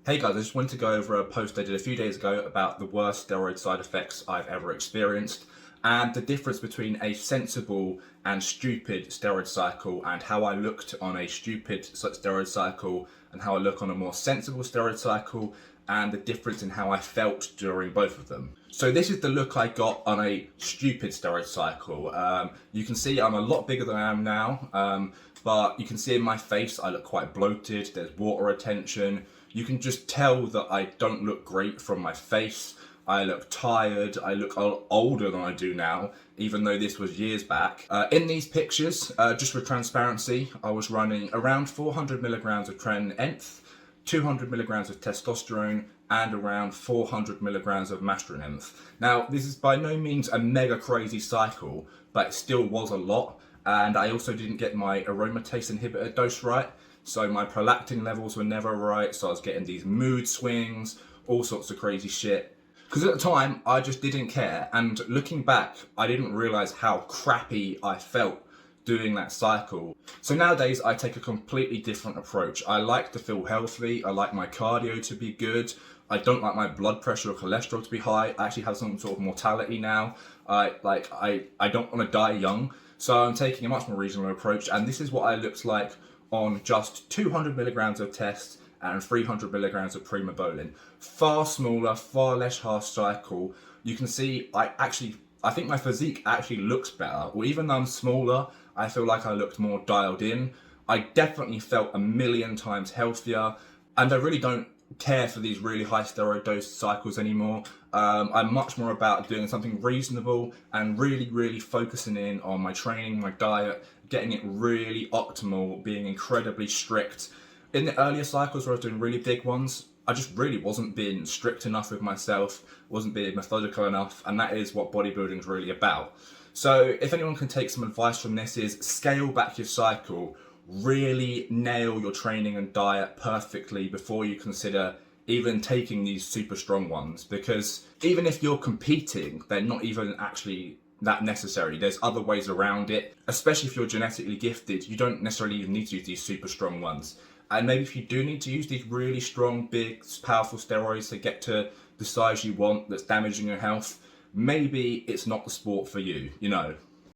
Hey guys, I just wanted to go over a post I did a few days ago about the worst steroid side effects I've ever experienced and the difference between a sensible and stupid steroid cycle and how I looked on a stupid steroid cycle and how I look on a more sensible steroid cycle and the difference in how I felt during both of them. So this is the look I got on a stupid steroid cycle. You can see I'm a lot bigger than I am now, but you can see in my face I look quite bloated, there's water retention. You can just tell that I don't look great from my face. I look tired, I look older than I do now, even though this was years back. In these pictures, just for transparency, I was running around 400 milligrams of tren-nth, 200 milligrams of testosterone, and around 400 milligrams of mastrin-nth. Now, this is by no means a mega crazy cycle, but it still was a lot. And I also didn't get my aromatase inhibitor dose right. So my prolactin levels were never right, so I was getting these mood swings, all sorts of crazy shit. Because at the time, I just didn't care, and looking back, I didn't realise how crappy I felt doing that cycle. So nowadays, I take a completely different approach. I like to feel healthy, I like my cardio to be good, I don't like my blood pressure or cholesterol to be high, I actually have some sort of mortality now, I don't want to die young, so I'm taking a much more reasonable approach, and this is what I looked like on just 200 milligrams of test and 300 milligrams of primobolan. Far smaller, far less harsh cycle. You can see I think my physique actually looks better. Or even though I'm smaller, I feel like I looked more dialed in. I definitely felt a million times healthier, and I really don't care for these really high steroid dose cycles anymore. I'm much more about doing something reasonable and really focusing in on my training, my diet, getting it really optimal, being incredibly strict. In the earlier cycles where I was doing really big ones, I just really wasn't being strict enough with myself, wasn't being methodical enough, and that is what bodybuilding is really about. So if anyone can take some advice from this, is scale back your cycle, really nail your training and diet perfectly before you consider even taking these super strong ones, because even if you're competing, they're not even actually that necessary. There's other ways around it, especially if you're genetically gifted. You don't necessarily even need to use these super strong ones. And maybe if you do need to use these really strong, big, powerful steroids to get to the size you want that's damaging your health, maybe it's not the sport for you, you know.